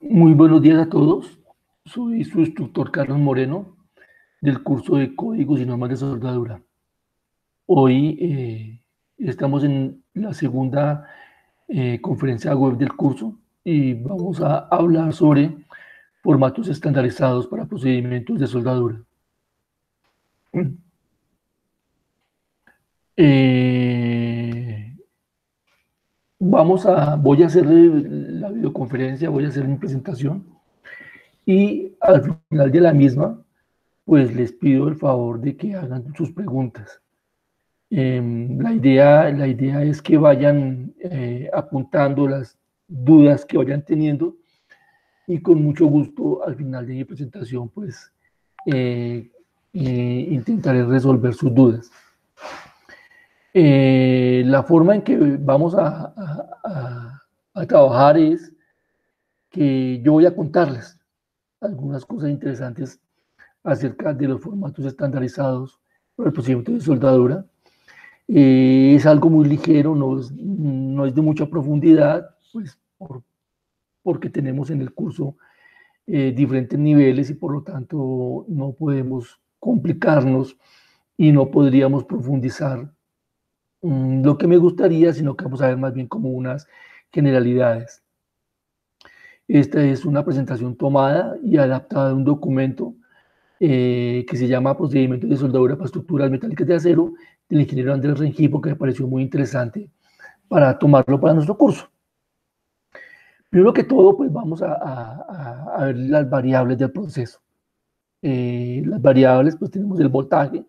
Muy buenos días a todos. Soy su instructor Carlos Moreno del curso de Códigos y Normas de Soldadura. Hoy estamos en la segunda conferencia web del curso y vamos a hablar sobre formatos estandarizados para procedimientos de soldadura. Eh, voy a hacer la videoconferencia, voy a hacer mi presentación y al final de la misma pues les pido el favor de que hagan sus preguntas. La idea es que vayan apuntando las dudas que vayan teniendo y con mucho gusto al final de mi presentación pues eh, intentaré resolver sus dudas. La forma en que vamos a trabajar es que yo voy a contarles algunas cosas interesantes acerca de los formatos estandarizados para el procedimiento de soldadura. Es algo muy ligero, no es de mucha profundidad, pues porque tenemos en el curso diferentes niveles y por lo tanto no podemos complicarnos y no podríamos profundizar lo que me gustaría, sino que vamos a ver más bien como unas generalidades. Esta es una presentación tomada y adaptada de un documento que se llama Procedimientos de Soldadura para Estructuras Metálicas de Acero, del ingeniero Andrés Rengifo, que me pareció muy interesante para tomarlo para nuestro curso. Primero que todo, pues vamos a ver las variables del proceso. Las variables, pues tenemos el voltaje.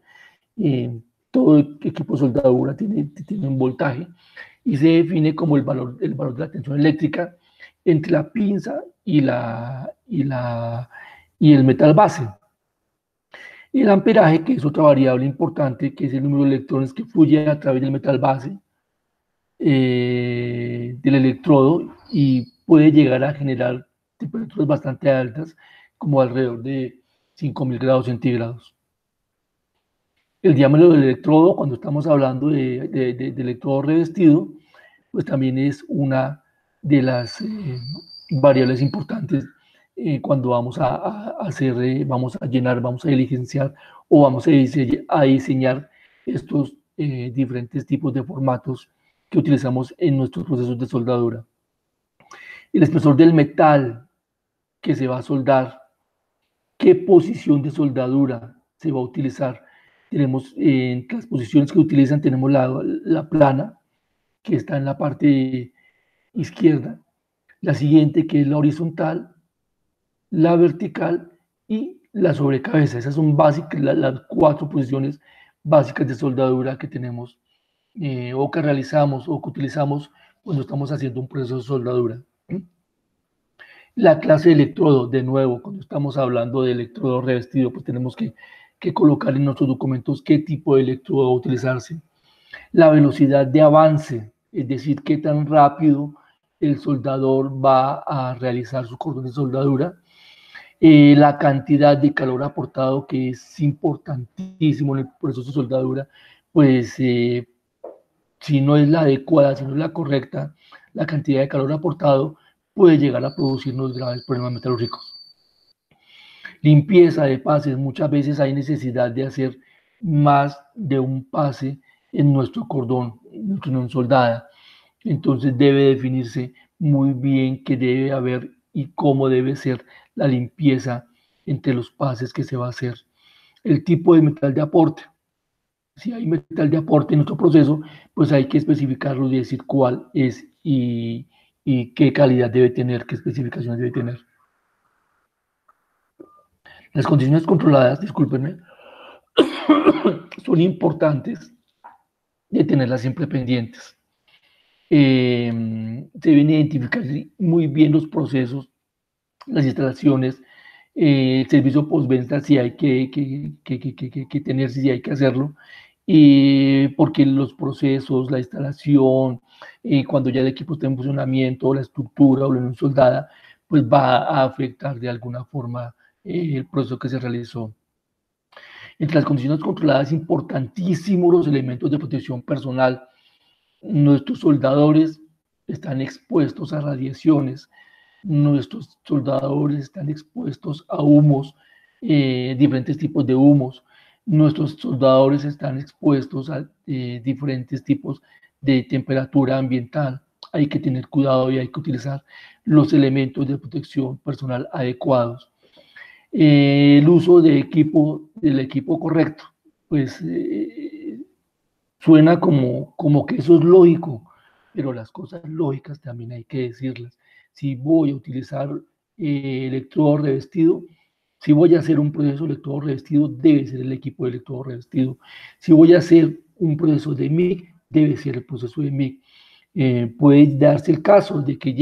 Todo equipo de soldadura tiene un voltaje y se define como el valor de la tensión eléctrica entre la pinza y el metal base. Y el amperaje, que es otra variable importante, que es el número de electrones que fluye a través del metal base del electrodo y puede llegar a generar temperaturas bastante altas, como alrededor de 5000 grados centígrados. El diámetro del electrodo, cuando estamos hablando de electrodo revestido, pues también es una de las variables importantes cuando vamos a hacer, vamos a llenar, vamos a diligenciar o vamos a diseñar estos diferentes tipos de formatos que utilizamos en nuestros procesos de soldadura. El espesor del metal que se va a soldar, qué posición de soldadura se va a utilizar. Tenemos en las posiciones que utilizan, tenemos la plana, que está en la parte izquierda, la siguiente que es la horizontal, la vertical y la sobrecabeza. Esas son básicas, las cuatro posiciones básicas de soldadura que tenemos o que realizamos o que utilizamos cuando estamos haciendo un proceso de soldadura. La clase de electrodo, de nuevo, cuando estamos hablando de electrodo revestido, pues tenemos que colocar en nuestros documentos qué tipo de electrodo va a utilizarse. La velocidad de avance, es decir, qué tan rápido el soldador va a realizar su cordón de soldadura. La cantidad de calor aportado, que es importantísimo en el proceso de soldadura, pues si no es la adecuada, si no es la correcta, la cantidad de calor aportado puede llegar a producirnos graves problemas metalúrgicos. Limpieza de pases, muchas veces hay necesidad de hacer más de un pase en nuestro cordón, en nuestra cordón soldada. Entonces debe definirse muy bien qué debe haber y cómo debe ser la limpieza entre los pases que se va a hacer. El tipo de metal de aporte. Si hay metal de aporte en nuestro proceso, pues hay que especificarlo y decir cuál es y qué calidad debe tener, qué especificaciones debe tener. Las condiciones controladas, discúlpenme, son importantes de tenerlas siempre pendientes. Se deben identificar muy bien los procesos, las instalaciones, el servicio postventa si hay que tener, si hay que hacerlo, porque los procesos, la instalación, cuando ya el equipo está en funcionamiento, la estructura o la unión soldada, pues va a afectar de alguna forma el proceso que se realizó. Entre las condiciones controladas, es importantísimo los elementos de protección personal, Nuestros soldadores están expuestos a radiaciones, nuestros soldadores están expuestos a humos, diferentes tipos de humos, nuestros soldadores están expuestos a diferentes tipos de temperatura ambiental. Hay que tener cuidado y hay que utilizar los elementos de protección personal adecuados. El uso del equipo correcto, pues suena como que eso es lógico, pero las cosas lógicas también hay que decirlas. Si voy a utilizar electrodo revestido, si voy a hacer un proceso de electrodo revestido, debe ser el equipo de electrodo revestido. Si voy a hacer un proceso de MIG, debe ser el proceso de MIG. Puede darse el caso de que se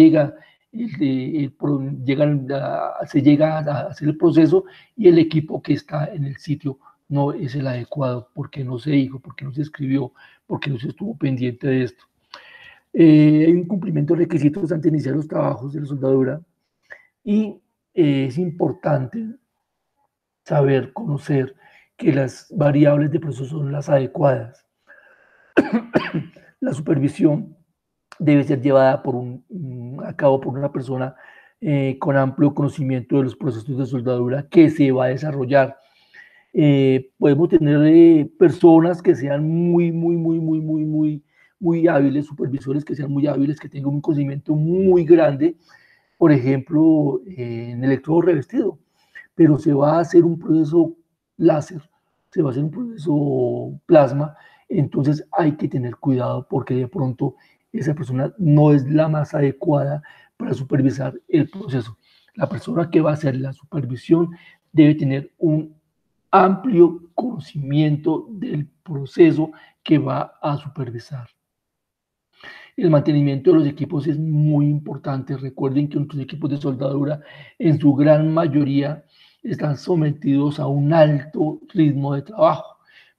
llega a hacer el proceso y el equipo que está en el sitio no es el adecuado, porque no se dijo, porque no se escribió, porque no se estuvo pendiente de esto. Hay un cumplimiento de requisitos antes de iniciar los trabajos de la soldadura y es importante saber, conocer que las variables de proceso son las adecuadas. La supervisión debe ser llevada a cabo por una persona con amplio conocimiento de los procesos de soldadura que se va a desarrollar. Podemos tener personas que sean muy hábiles, supervisores que sean muy hábiles, que tengan un conocimiento muy grande, por ejemplo, en electrodo revestido, pero se va a hacer un proceso láser, se va a hacer un proceso plasma, entonces hay que tener cuidado porque de pronto esa persona no es la más adecuada para supervisar el proceso. La persona que va a hacer la supervisión debe tener un amplio conocimiento del proceso que va a supervisar. El mantenimiento de los equipos es muy importante. Recuerden que nuestros equipos de soldadura en su gran mayoría están sometidos a un alto ritmo de trabajo.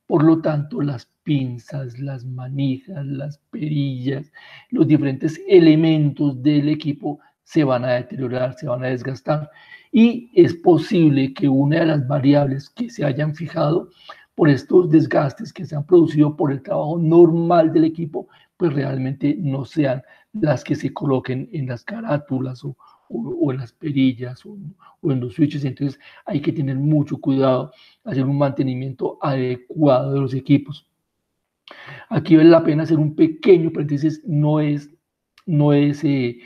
Por lo tanto, las pinzas, las manijas, las perillas, los diferentes elementos del equipo se van a deteriorar, se van a desgastar. Y es posible que una de las variables que se hayan fijado por estos desgastes que se han producido por el trabajo normal del equipo, pues realmente no sean las que se coloquen en las carátulas o en las perillas o en los switches. Entonces hay que tener mucho cuidado, hacer un mantenimiento adecuado de los equipos. Aquí vale la pena hacer un pequeño paréntesis, no es, no es el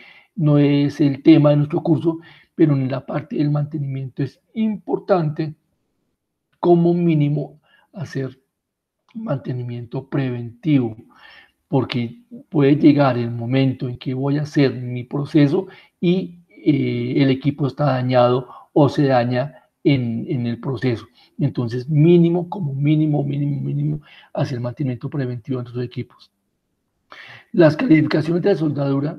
tema de nuestro curso, pero en la parte del mantenimiento es importante como mínimo hacer mantenimiento preventivo, porque puede llegar el momento en que voy a hacer mi proceso y el equipo está dañado o se daña en el proceso. Entonces, como mínimo, hacer mantenimiento preventivo en los equipos. Las calificaciones de la soldadura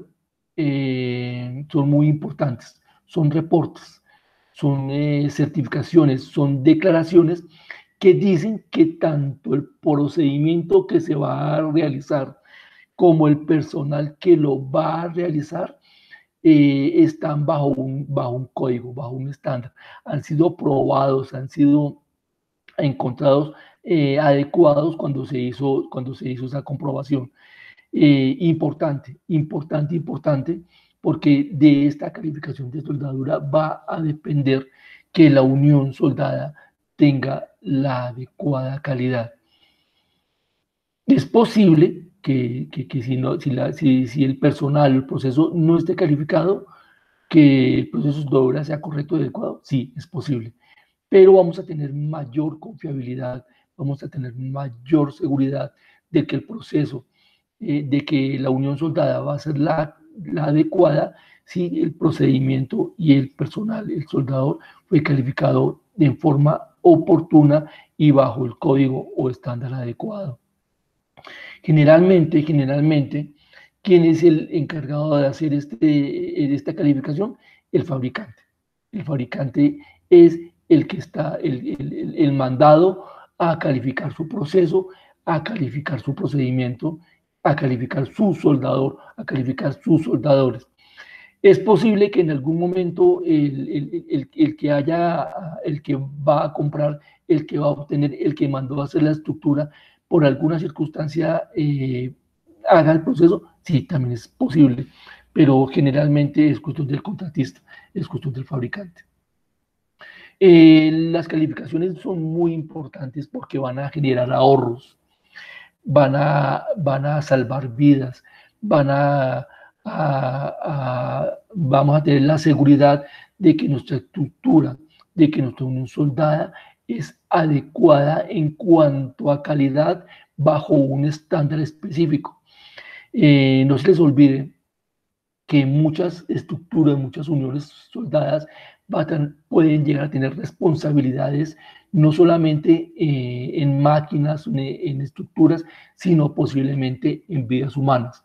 son muy importantes, son reportes, son certificaciones, son declaraciones que dicen que tanto el procedimiento que se va a realizar como el personal que lo va a realizar están bajo un código, bajo un estándar. Han sido probados, han sido encontrados adecuados cuando se hizo esa comprobación. Importante, porque de esta calificación de soldadura va a depender que la unión soldada tenga la adecuada calidad. Es posible que si el personal, el proceso no esté calificado, que el proceso de obra sea correcto y adecuado, sí, es posible. Pero vamos a tener mayor confiabilidad, vamos a tener mayor seguridad de que el proceso, de que la unión soldada va a ser la adecuada si el procedimiento y el personal, el soldador, fue calificado de forma oportuna y bajo el código o estándar adecuado. Generalmente, ¿quién es el encargado de hacer esta calificación? El fabricante. El fabricante es el que está, el mandado a calificar su proceso, a calificar su procedimiento, a calificar su soldador, a calificar sus soldadores. Es posible que en algún momento el que va a comprar, el que va a obtener, el que mandó a hacer la estructura, por alguna circunstancia haga el proceso, sí, también es posible, pero generalmente es cuestión del contratista, es cuestión del fabricante. Las calificaciones son muy importantes porque van a generar ahorros, van a salvar vidas, vamos a tener la seguridad de que nuestra estructura, de que nuestra unión soldada es adecuada en cuanto a calidad bajo un estándar específico. No se les olvide que muchas estructuras, muchas uniones soldadas pueden llegar a tener responsabilidades no solamente en máquinas, en estructuras, sino posiblemente en vidas humanas.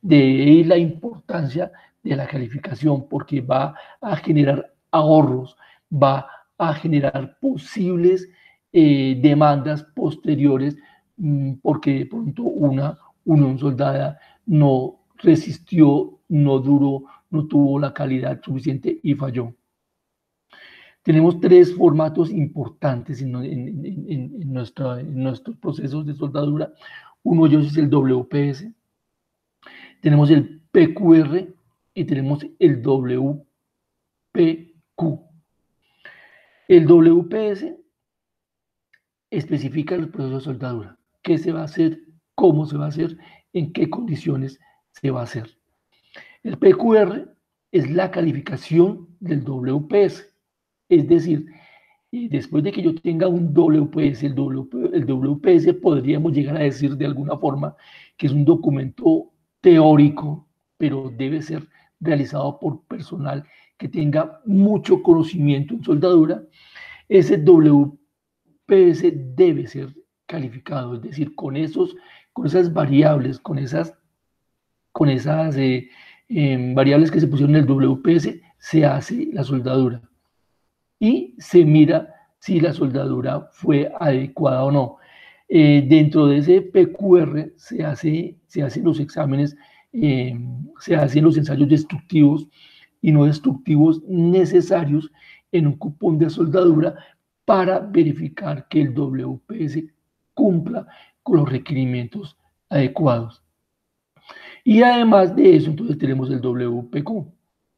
De ahí la importancia de la calificación, porque va a generar ahorros, va a generar posibles demandas posteriores, porque de pronto una unión soldada no resistió, no duró, no tuvo la calidad suficiente y falló. Tenemos tres formatos importantes en nuestros procesos de soldadura. Uno de ellos es el WPS, tenemos el PQR y tenemos el WPQ. El WPS especifica los procesos de soldadura, qué se va a hacer, cómo se va a hacer, en qué condiciones se va a hacer. El PQR es la calificación del WPS, es decir, después de que yo tenga un WPS, el WPS podríamos llegar a decir de alguna forma que es un documento teórico, pero debe ser realizado por personal que tenga mucho conocimiento en soldadura. Ese WPS debe ser calificado, es decir, con esas variables, con esas variables que se pusieron en el WPS, se hace la soldadura y se mira si la soldadura fue adecuada o no. Dentro de ese PQR se hacen los exámenes, se hacen los ensayos destructivos y no destructivos necesarios en un cupón de soldadura para verificar que el WPS cumpla con los requerimientos adecuados. Y además de eso, entonces tenemos el WPQ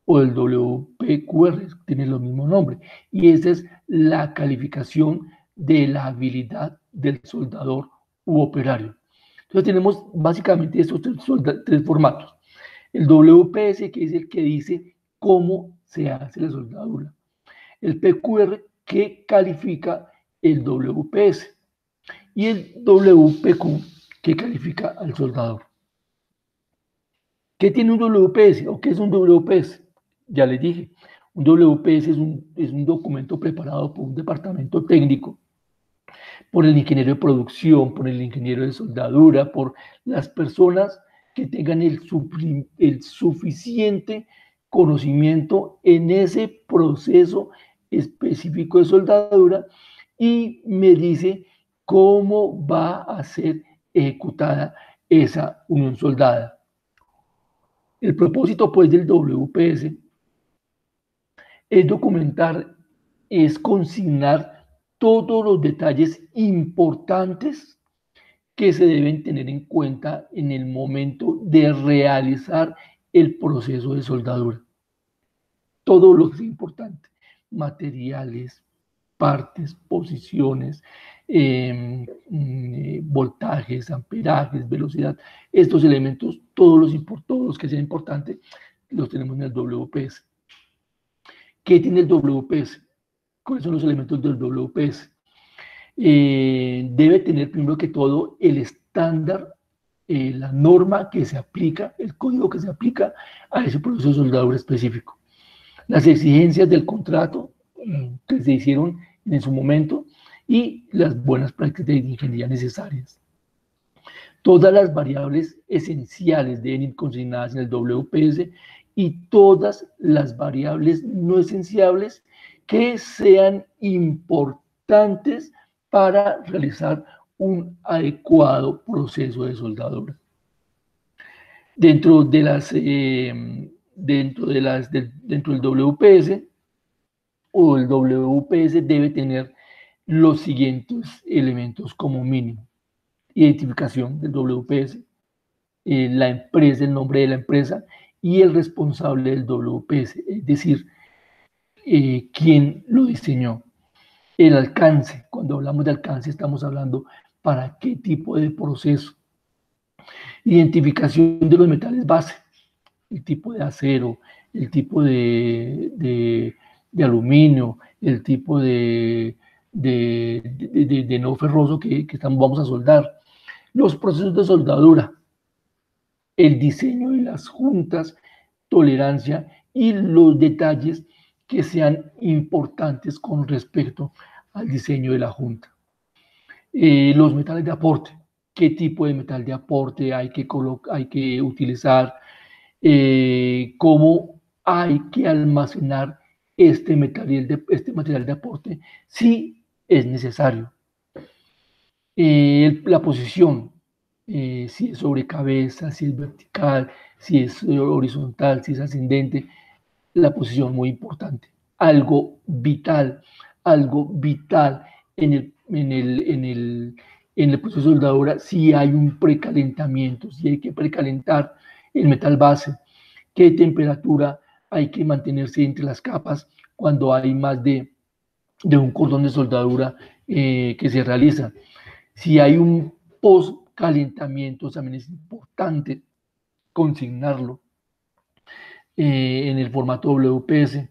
o el WPQR, tienen los mismos nombres. Y esa es la calificación de la habilidad del soldador u operario. Entonces tenemos básicamente estos tres formatos. El WPS, que es el que dice cómo se hace la soldadura. El PQR, que califica el WPS. Y el WPQ, que califica al soldador. ¿Qué tiene un WPS o qué es un WPS? Ya les dije, un WPS es un documento preparado por un departamento técnico, por el ingeniero de producción, por el ingeniero de soldadura, por las personas que tengan el suficiente conocimiento en ese proceso específico de soldadura y me dice cómo va a ser ejecutada esa unión soldada. El propósito, pues, del WPS es documentar, es consignar todos los detalles importantes que se deben tener en cuenta en el momento de realizar el proceso de soldadura. Todo lo que es importante, materiales, partes, posiciones, voltajes, amperajes, velocidad, estos elementos, todos los que sean importantes, los tenemos en el WPS. ¿Qué tiene el WPS? ¿Cuáles son los elementos del WPS? Debe tener primero que todo el estándar, la norma que se aplica, el código que se aplica a ese proceso de soldadura específico. Las exigencias del contrato que se hicieron en su momento y las buenas prácticas de ingeniería necesarias. Todas las variables esenciales deben ir consignadas en el WPS y todas las variables no esenciales que sean importantes para realizar un adecuado proceso de soldadura. Dentro del WPS o el WPS debe tener los siguientes elementos como mínimo: identificación del WPS, la empresa, el nombre de la empresa y el responsable del WPS, es decir, quién lo diseñó. El alcance, cuando hablamos de alcance estamos hablando para qué tipo de proceso. Identificación de los metales base, el tipo de acero, el tipo de aluminio, el tipo de no ferroso que vamos a soldar. Los procesos de soldadura, el diseño de las juntas, tolerancia y los detalles que sean importantes con respecto al diseño de la junta. Los metales de aporte, qué tipo de metal de aporte hay que utilizar, cómo hay que almacenar este material de aporte si es necesario. La posición, si es sobre cabeza, si es vertical, si es horizontal, si es ascendente, la posición muy importante. Algo vital en el proceso de soldadura, si hay un precalentamiento, si hay que precalentar el metal base, qué temperatura hay que mantenerse entre las capas cuando hay más de un cordón de soldadura que se realiza. Si hay un post-calentamiento, también es importante consignarlo en el formato WPS.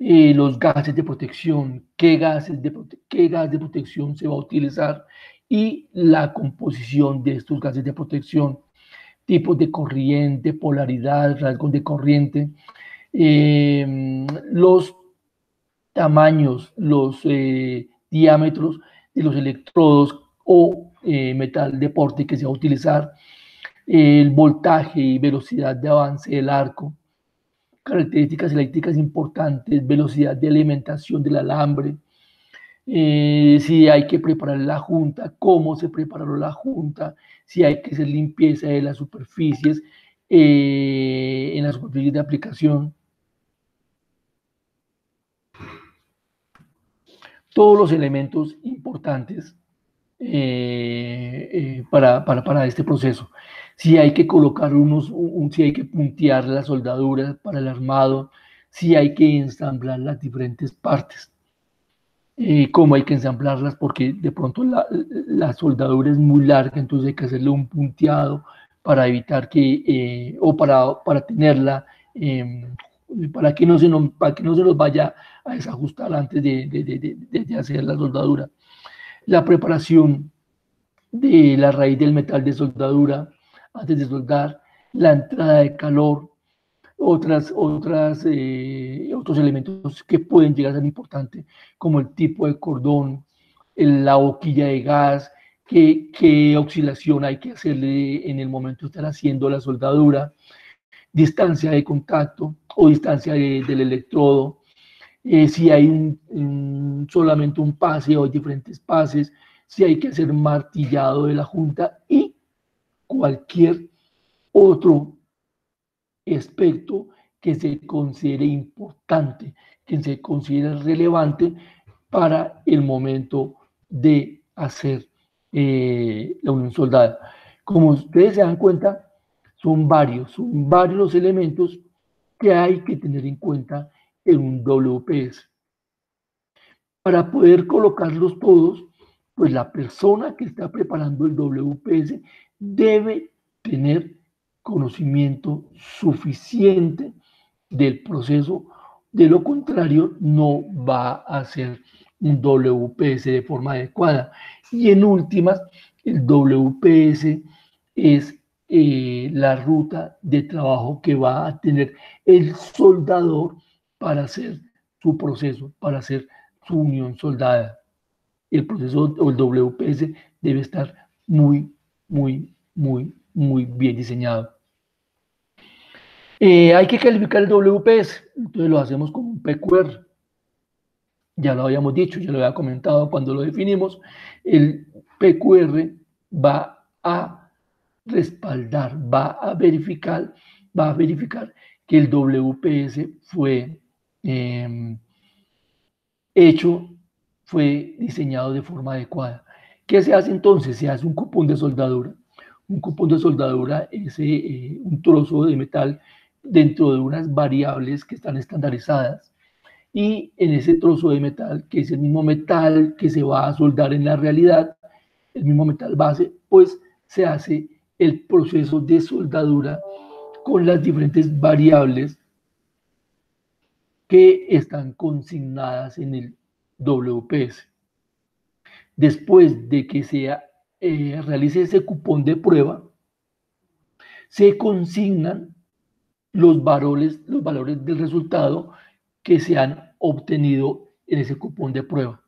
Los gases de protección, qué gas de protección se va a utilizar y la composición de estos gases de protección, tipos de corriente, polaridad, rasgos de corriente, los tamaños, los diámetros de los electrodos o metal de porte que se va a utilizar, el voltaje y velocidad de avance del arco, características eléctricas importantes, velocidad de alimentación del alambre, si hay que preparar la junta, cómo se preparó la junta, si hay que hacer limpieza de las superficies, en las superficies de aplicación. Todos los elementos importantes para este proceso. Si hay que colocar si hay que puntear las soldaduras para el armado, si hay que ensamblar las diferentes partes, cómo hay que ensamblarlas, porque de pronto la soldadura es muy larga, entonces hay que hacerle un punteado para evitar o para tenerla, para que no se nos vaya a desajustar antes de hacer la soldadura. La preparación de la raíz del metal de soldadura antes de soldar, la entrada de calor, otros elementos que pueden llegar a ser importantes, como el tipo de cordón, la boquilla de gas, qué oscilación hay que hacerle en el momento de estar haciendo la soldadura, distancia de contacto o distancia del electrodo, si hay solamente un pase o hay diferentes pases, si hay que hacer martillado de la junta y cualquier otro aspecto que se considere importante, que se considere relevante para el momento de hacer la unión soldada. Como ustedes se dan cuenta, son varios los elementos que hay que tener en cuenta en un WPS. Para poder colocarlos todos, pues la persona que está preparando el WPS debe tener conocimiento suficiente del proceso, de lo contrario no va a hacer un WPS de forma adecuada. Y en últimas, el WPS es la ruta de trabajo que va a tener el soldador para hacer su proceso, para hacer su unión soldada. El proceso o el WPS debe estar muy, muy, muy bien diseñado. Hay que calificar el WPS, entonces lo hacemos con un PQR. Ya lo habíamos dicho, ya lo había comentado cuando lo definimos. El PQR va a respaldar, va a verificar que el WPS fue fue diseñado de forma adecuada. ¿Qué se hace entonces? Se hace un cupón de soldadura. Un cupón de soldadura es un trozo de metal dentro de unas variables que están estandarizadas. Y en ese trozo de metal, que es el mismo metal que se va a soldar en la realidad, el mismo metal base, pues se hace el proceso de soldadura con las diferentes variables que están consignadas en el WPS. Después de que se realice ese cupón de prueba, se consignan los valores del resultado que se han obtenido en ese cupón de prueba.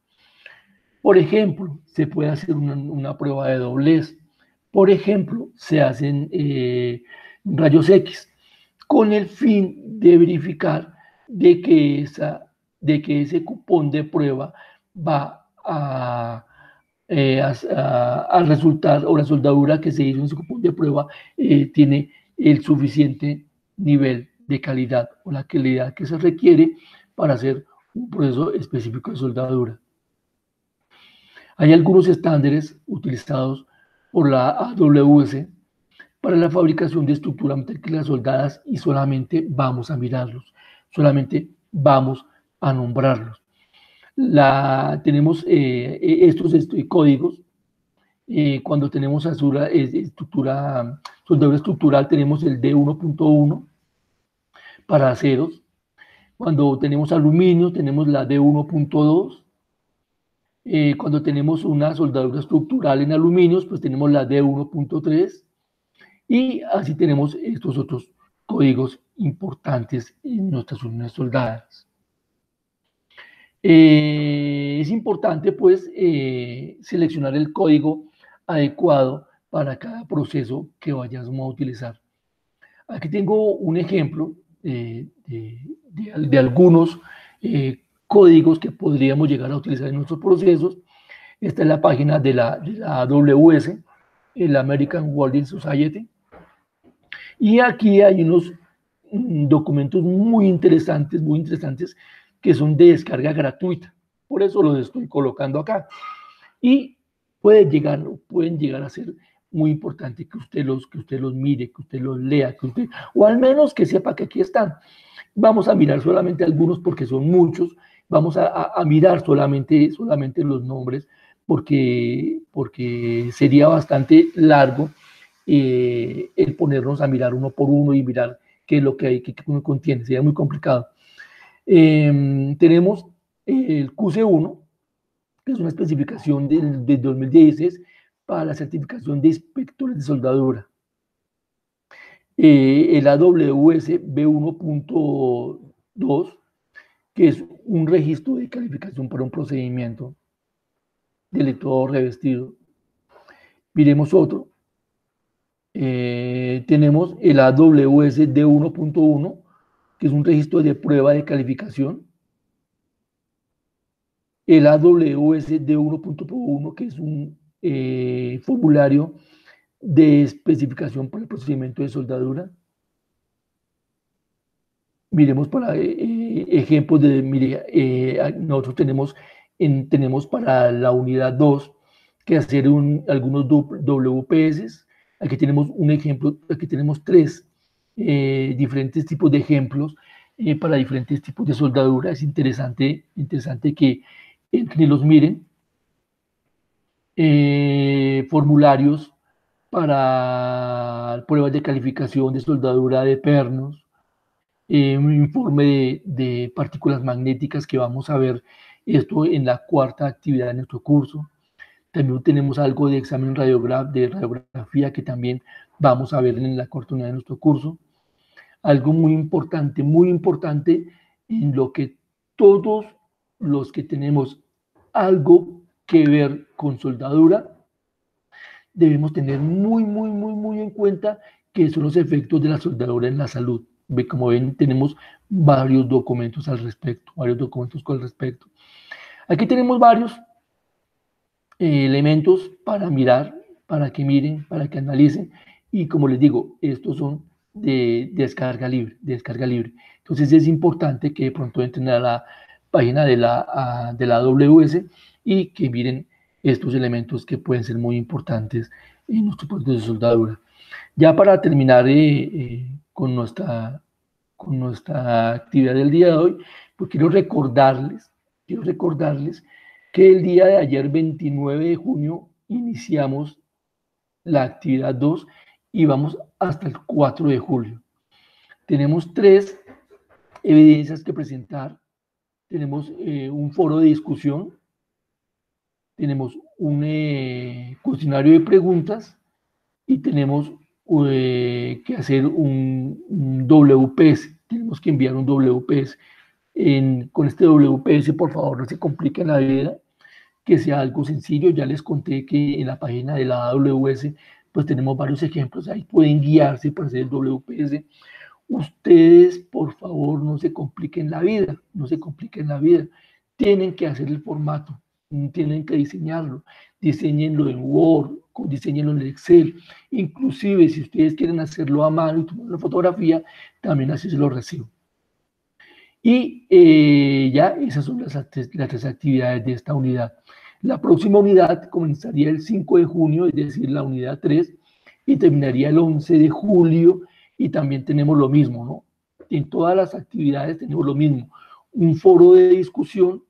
Por ejemplo, se puede hacer una prueba de doblez. Por ejemplo, se hacen rayos X con el fin de verificar de que ese cupón de prueba va a resultar, o la soldadura que se hizo en ese cupón de prueba tiene el suficiente nivel de calidad o la calidad que se requiere para hacer un proceso específico de soldadura. Hay algunos estándares utilizados por la AWS para la fabricación de estructuras metálicas soldadas y solamente vamos a mirarlos, solamente vamos a nombrarlos. Tenemos estos códigos. Cuando tenemos soldadura estructural, tenemos el D1.1 para aceros. Cuando tenemos aluminio, tenemos la D1.2. Cuando tenemos una soldadura estructural en aluminios, pues tenemos la D1.3. Y así tenemos estos otros códigos importantes en nuestras unidades soldadas. Es importante, pues, seleccionar el código adecuado para cada proceso que vayamos a utilizar. Aquí tengo un ejemplo de algunos códigos que podríamos llegar a utilizar en nuestros procesos. Esta es la página de la AWS, el American Welding Society. Y aquí hay unos documentos muy interesantes, que son de descarga gratuita. Por eso los estoy colocando acá. Y pueden llegar a ser muy importante que usted los mire, que usted los lea, o al menos que sepa que aquí están. Vamos a mirar solamente algunos porque son muchos. Vamos a mirar solamente los nombres porque sería bastante largo el ponernos a mirar uno por uno y mirar qué es lo que hay, qué uno contiene. Sería muy complicado. Tenemos el QC1, que es una especificación del 2016 para la certificación de inspectores de soldadura. El AWS B1.2, que es un registro de calificación para un procedimiento de electrodo revestido. Miremos otro. Tenemos el AWS D1.1, que es un registro de prueba de calificación. El AWS D1.1, que es un formulario de especificación para el procedimiento de soldadura. Miremos para ejemplos de, mire, nosotros tenemos para la unidad 2 que hacer algunos WPS. Aquí tenemos un ejemplo, aquí tenemos 3 diferentes tipos de ejemplos para diferentes tipos de soldadura. Es interesante que los miren. Formularios para pruebas de calificación de soldadura de pernos, un informe de partículas magnéticas que vamos a ver esto en la 4ª actividad de nuestro curso. También tenemos algo de examen de radiografía que también vamos a ver en la 4ª unidad de nuestro curso. Algo muy importante en lo que todos los que tenemos algo que ver con soldadura debemos tener muy en cuenta que son los efectos de la soldadura en la salud. Como ven, tenemos varios documentos al respecto, Aquí tenemos varios elementos para mirar, para que miren, para que analicen, y como les digo, estos son de descarga libre. Entonces es importante que de pronto entren a la página de la AWS y que miren estos elementos que pueden ser muy importantes en nuestro proceso de soldadura. Ya para terminar con nuestra actividad del día de hoy, pues quiero recordarles que el día de ayer, 29 de junio, iniciamos la actividad 2 y vamos hasta el 4 de julio. Tenemos 3 evidencias que presentar. Tenemos un foro de discusión, tenemos un cuestionario de preguntas y tenemos que hacer un WPS. Tenemos que enviar un WPS. Con este WPS, por favor, no se compliquen la vida, que sea algo sencillo. Ya les conté que en la página de la AWS pues tenemos varios ejemplos, ahí pueden guiarse para hacer el WPS. Ustedes, por favor, no se compliquen la vida, no se compliquen la vida. Tienen que hacer el formato, tienen que diseñarlo, diseñenlo en Word, diseñenlo en Excel. Inclusive, si ustedes quieren hacerlo a mano y tomar una fotografía, también así se lo recibo. Y ya esas son las 3 actividades de esta unidad. La próxima unidad comenzaría el 5 de junio, es decir, la unidad 3, y terminaría el 11 de julio, y también tenemos lo mismo, ¿no? En todas las actividades tenemos lo mismo, un foro de discusión,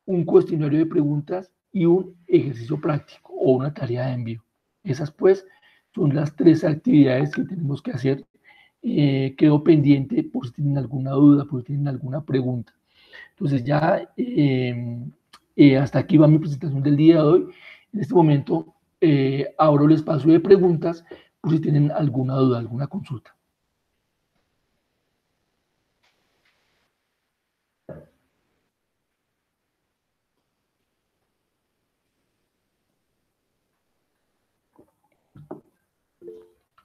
un cuestionario de preguntas y un ejercicio práctico o una tarea de envío. Esas pues son las 3 actividades que tenemos que hacer. Quedo pendiente por si tienen alguna duda, por si tienen alguna pregunta. Entonces ya hasta aquí va mi presentación del día de hoy. En este momento abro el espacio de preguntas por si tienen alguna duda, alguna consulta.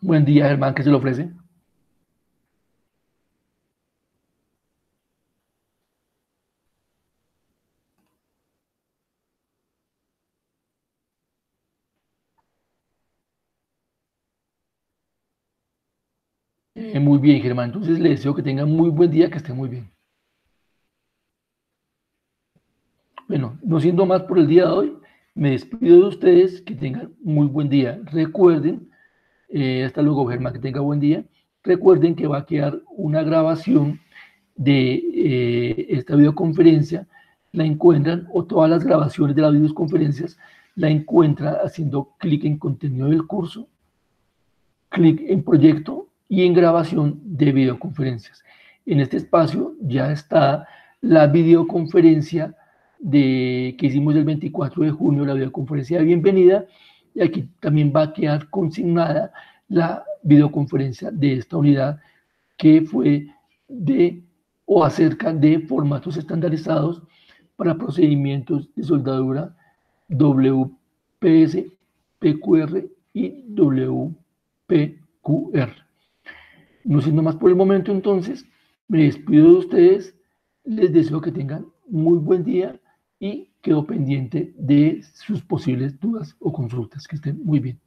Buen día, Germán, ¿qué se le ofrece? Muy bien, Germán. Entonces le deseo que tengan muy buen día, que esté muy bien. Bueno, no siendo más por el día de hoy, me despido de ustedes, que tengan muy buen día. Recuerden, hasta luego, Germán, que tenga buen día. Recuerden que va a quedar una grabación de esta videoconferencia, la encuentran, o todas las grabaciones de las videoconferencias, la encuentran haciendo clic en contenido del curso, clic en proyecto y en grabación de videoconferencias. En este espacio ya está la videoconferencia que hicimos el 24 de junio, la videoconferencia de bienvenida, y aquí también va a quedar consignada la videoconferencia de esta unidad, que fue de o acerca de formatos estandarizados para procedimientos de soldadura WPS, PQR y WPQR. No siendo más por el momento, entonces, me despido de ustedes, les deseo que tengan muy buen día y quedo pendiente de sus posibles dudas o consultas. Que estén muy bien.